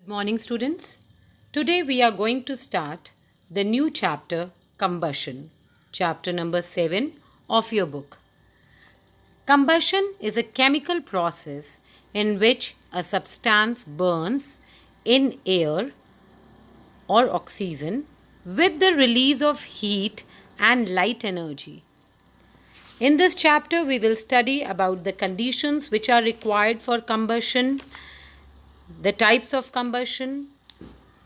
Good morning, students. Today we are going to start the new chapter, Combustion, chapter number 7 of your book. Combustion is a chemical process in which a substance burns in air or oxygen with the release of heat and light energy. In this chapter, we will study about the conditions which are required for combustion, the types of combustion,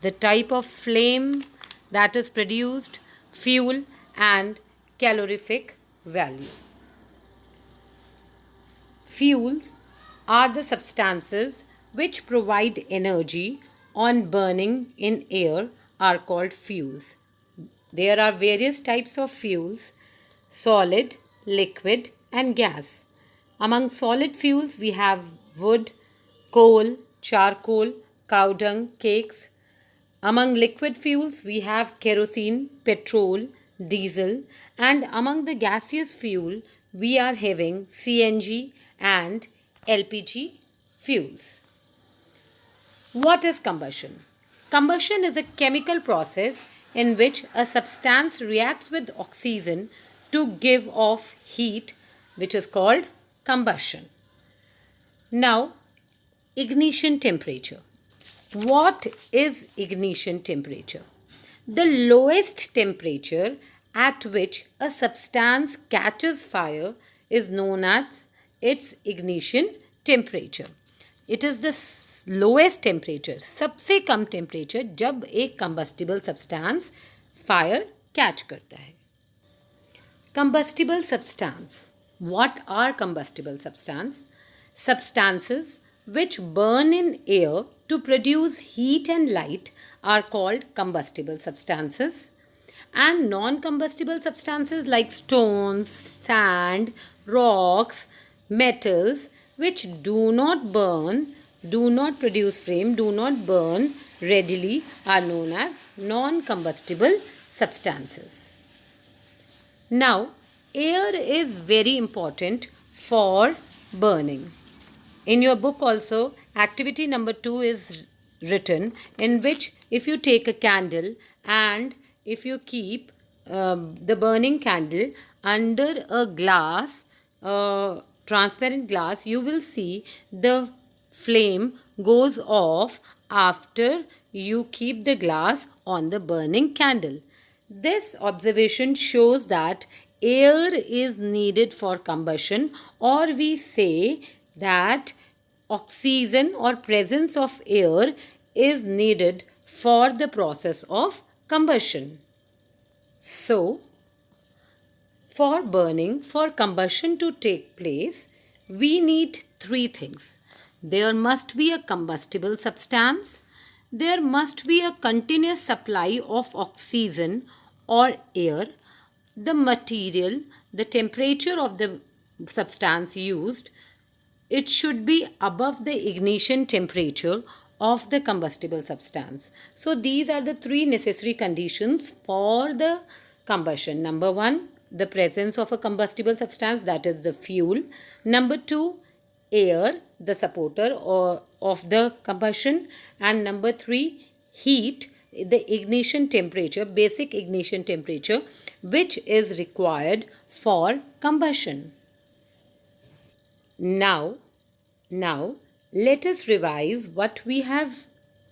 the type of flame that is produced, fuel, and calorific value. Fuels are the substances which provide energy on burning in air are called fuels. There are various types of fuels: solid, liquid, and gas. Among solid fuels, we have wood, coal, charcoal, cow dung, cakes. Among liquid fuels, we have kerosene, petrol, diesel, and among the gaseous fuel, we are having CNG and LPG fuels. What is combustion? Combustion is a chemical process in which a substance reacts with oxygen to give off heat, which is called combustion. Now, ignition temperature. What is ignition temperature? The lowest temperature at which a substance catches fire is known as its ignition temperature. It is the lowest temperature, सबसे कम temperature जब एक combustible substance fire catch करता है. Combustible substance. What are combustible substance? Substances which burn in air to produce heat and light are called combustible substances. And non-combustible substances like stones, sand, rocks, metals which do not burn, do not produce flame, do not burn readily are known as non-combustible substances. Now, air is very important for burning. In your book also, activity number 2 is written, in which if you take a candle and if you keep the burning candle under a glass, transparent glass, you will see the flame goes off after you keep the glass on the burning candle. This observation shows that air is needed for combustion, or we say that oxygen or presence of air is needed for the process of combustion. So, for burning, for combustion to take place, we need three things. There must be a combustible substance, there must be a continuous supply of oxygen or air, the material, the temperature of the substance used, it should be above the ignition temperature of the combustible substance. So these are the three necessary conditions for the combustion. Number 1, the presence of a combustible substance, that is the fuel. Number 2, air, the supporter of the combustion. And number 3, heat, the ignition temperature, basic ignition temperature, which is required for combustion. Now, let us revise what we have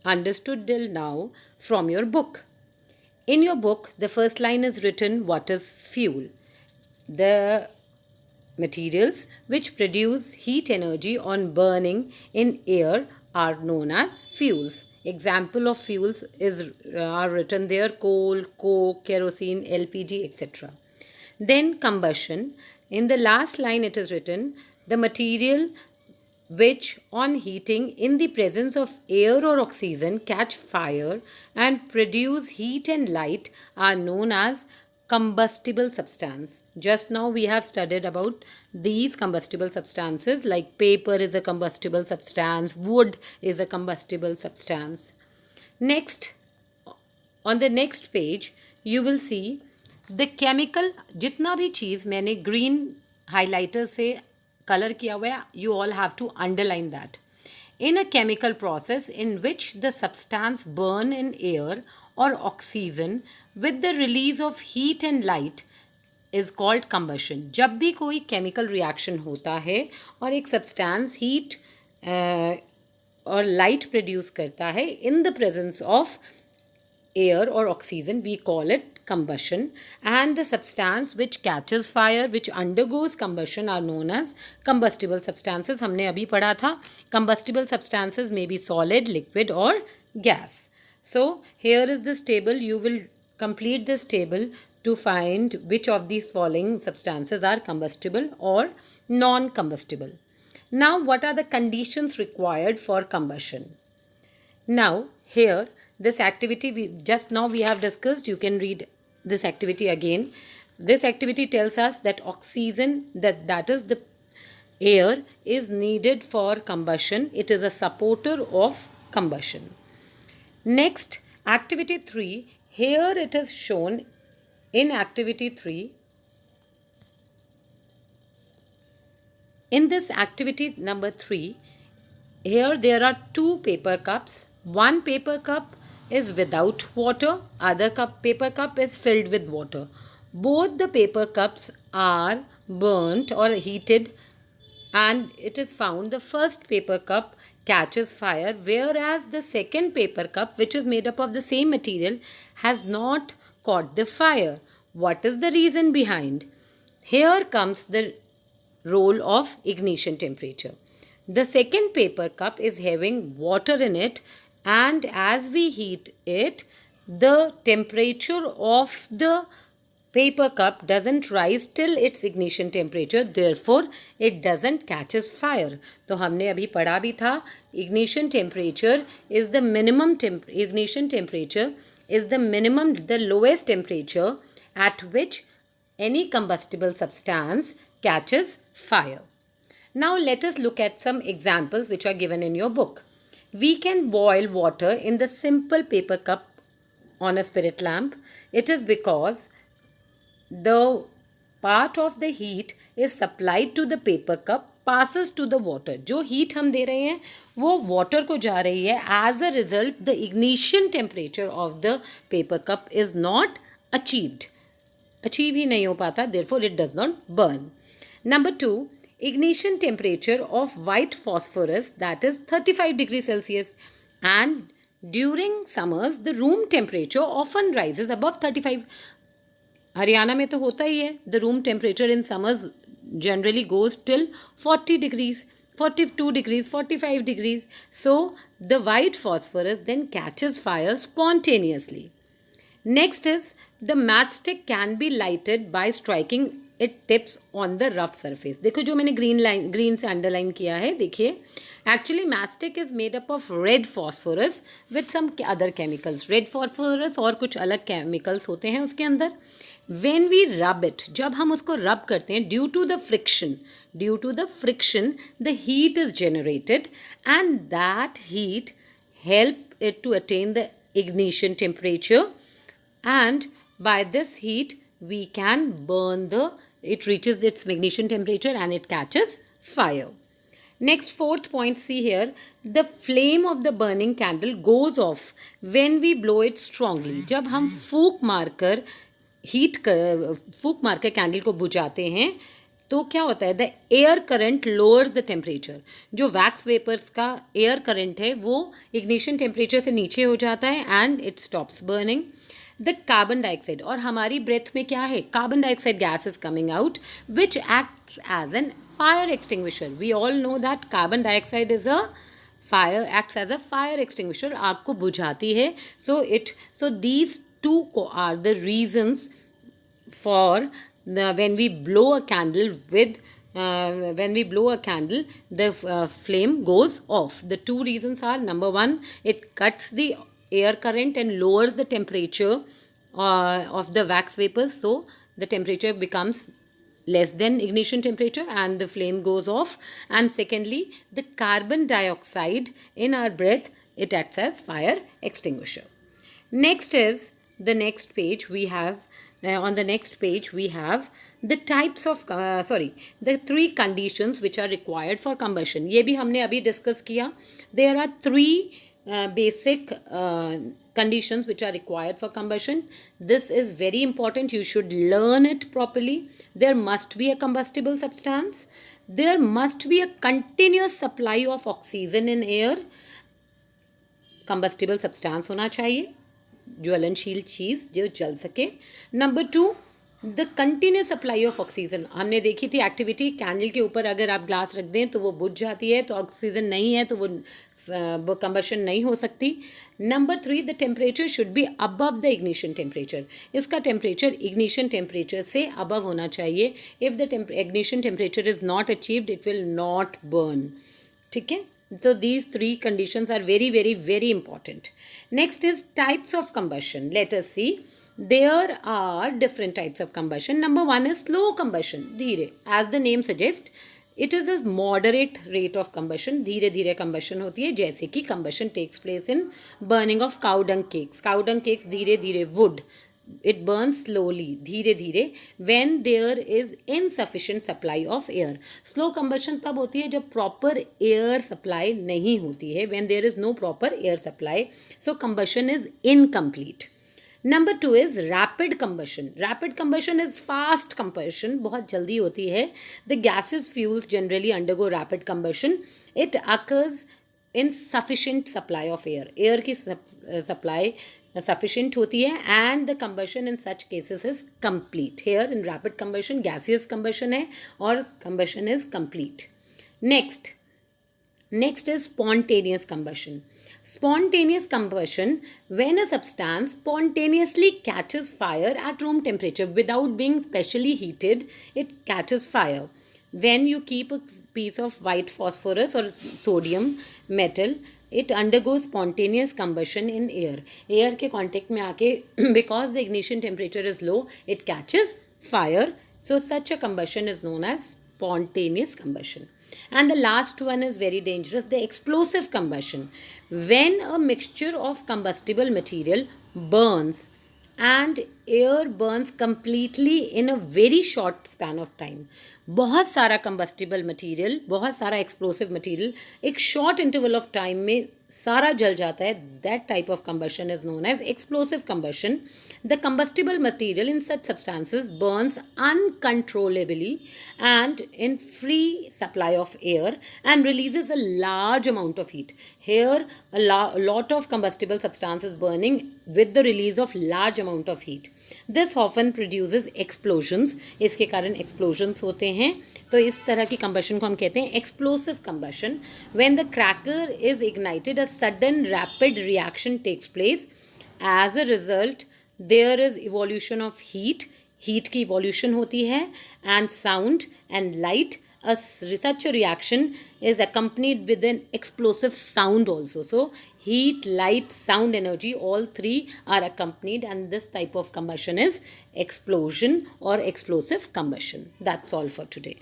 understood till now from your book. In your book, the first line is written, what is fuel? The materials which produce heat energy on burning in air are known as fuels. Example of fuels are written there: coal, coke, kerosene, LPG, etc. Then combustion. In the last line it is written, the material which on heating in the presence of air or oxygen catch fire and produce heat and light are known as combustible substance. Just now we have studied about these combustible substances, like paper is a combustible substance, wood is a combustible substance. Next, on the next page you will see the chemical. जितना भी चीज़ मैंने green highlighter से colour किया हुआ है, you all have to underline that. in a chemical process in which the substance burn in air or oxygen with the release of heat and light is called combustion. जब भी कोई chemical reaction होता है और एक substance heat और light produce करता है in the presence of air or oxygen, we call it combustion, and the substance which catches fire, which undergoes combustion, are known as combustible substances. हमने अभी पढ़ा था combustible substances may be solid, liquid or gas. So here is this table. You will complete this table to find which of these following substances are combustible or non-combustible. Now, what are the conditions required for combustion? Now, here, this activity we have discussed. You can read this activity again. This activity tells us that oxygen, that is the air, is needed for combustion. It is a supporter of combustion. Next, activity 3. Here it is shown in activity 3. In this activity number 3, here there are 2 paper cups. One paper cup is without water, other paper cup is filled with water. Both the paper cups are burnt or heated, and it is found the first paper cup catches fire, whereas the second paper cup, which is made up of the same material, has not caught the fire. What is the reason behind? Here comes the role of ignition temperature. The second paper cup is having water in it, and as we heat it, the temperature of the paper cup doesn't rise till its ignition temperature, therefore it doesn't catches fire. तो हमने अभी पढ़ा भी था, ignition temperature is the minimum the lowest temperature at which any combustible substance catches fire. Now let us look at some examples which are given in your book. We can boil water in the simple paper cup on a spirit lamp. It is because the part of the heat is supplied to the paper cup passes to the water. जो heat हम दे रहे हैं वो water को जा रही है. As a result, the ignition temperature of the paper cup is not achieved. Achieve ही नहीं हो पाता, therefore it does not burn. Number 2, ignition temperature of white phosphorus, that is 35 degrees Celsius, and during summers the room temperature often rises above 35. Haryana में तो होता ही है. The room temperature in summers generally goes till 40 degrees, 42 degrees, 45 degrees. So the white phosphorus then catches fire spontaneously. Next is the matchstick can be lighted by striking it tips on the rough surface. देखो जो मैंने green से underline किया है, देखिए. Actually matchstick is made up of red phosphorus with some other chemicals. Red phosphorus और कुछ अलग chemicals होते हैं उसके अंदर. When we rub it, जब हम उसको rub करते हैं, due to the friction the heat is generated, and that heat help it to attain the ignition temperature, and by this heat we can burn it reaches its ignition temperature and it catches fire. Next, fourth point, see here, the flame of the burning candle goes off when we blow it strongly. जब हम फूंक मारकर candle को बुझाते हैं तो क्या होता है, the air current lowers the temperature. जो वैक्स वेपर्स का एयर करंट है वो इग्निशन टेम्परेचर से नीचे हो जाता है and it stops burning. The carbon dioxide, और हमारी ब्रेथ में क्या है, carbon dioxide gas is coming out which acts as an fire extinguisher. We all know that carbon dioxide is acts as a fire extinguisher. आग को बुझाती है. So these two are the reasons for when we blow a candle the flame goes off. The two reasons are, number 1, it cuts the air current and lowers the temperature of the wax vapors, so the temperature becomes less than ignition temperature and the flame goes off. And secondly, the carbon dioxide in our breath, it acts as fire extinguisher. Next is the next page. We have on the next page we have the types of the three conditions which are required for combustion. ये भी हमने अभी discuss किया. There are three basic conditions which are required for combustion. This is very important. You should learn it properly. There must be a combustible substance. There must be a continuous supply of oxygen in air. Combustible substance होना चाहिए, ज्वलनशील चीज़ जो जल सके. Number 2, the continuous supply of oxygen. हमने देखी थी activity, candle के ऊपर अगर आप ग्लास रख दें तो वो बुझ जाती है, तो ऑक्सीजन नहीं है तो वो कंबशन नहीं हो सकती. Number 3, the temperature should be above the ignition temperature. इसका टेम्परेचर इग्निशन टेम्परेचर से अबव होना चाहिए. If the ignition temperature is not achieved it will not burn. ठीक है, so these three conditions are very very very important. Next is types of combustion. Let us see. There are different types of combustion. Number 1 is slow combustion. धीरे, as the name suggests, it is a moderate rate of combustion. धीरे धीरे combustion होती है, जैसे कि combustion takes place in burning of cow dung cakes. Cow dung cakes धीरे धीरे wood, it burns slowly, धीरे धीरे, when there is insufficient supply of air. Slow combustion तब होती है जब proper air supply नहीं होती है, when there is no proper air supply, so combustion is incomplete. Number 2 is rapid combustion. Rapid combustion is fast combustion, बहुत जल्दी होती है. The gases fuels generally undergo rapid combustion. It occurs in sufficient supply of air. Air की supply sufficient होती है, and the combustion in such cases is complete. Here in rapid combustion gaseous combustion है और combustion is complete. Next is spontaneous combustion. Spontaneous combustion, when a substance spontaneously catches fire at room temperature without being specially heated, it catches fire. When you keep a piece of white phosphorus or sodium metal, it undergoes spontaneous combustion in air. Air के contact में आके because the ignition temperature is low, it catches fire. So such a combustion is known as spontaneous combustion. And the last one is very dangerous, the explosive combustion. When a mixture of combustible material burns and air burns completely in a very short span of time. बहुत सारा combustible material, बहुत सारा explosive material एक short interval of time में सारा जल जाता है. That type of combustion is known as explosive combustion. The combustible material in such substances burns uncontrollably and in free supply of air and releases a large amount of heat. Here a lot of combustible substance is burning with the release of large amount of heat. This often produces explosions. इसके कारण explosions होते हैं. तो इस तरह की combustion को हम कहते हैं explosive combustion. When the cracker is ignited, a sudden rapid reaction takes place. As a result, there is evolution of heat. Heat की evolution होती है, and sound and light. Such a reaction is accompanied with an explosive sound also. So heat, light, sound, energy, all three are accompanied, and this type of combustion is explosion or explosive combustion. That's all for today.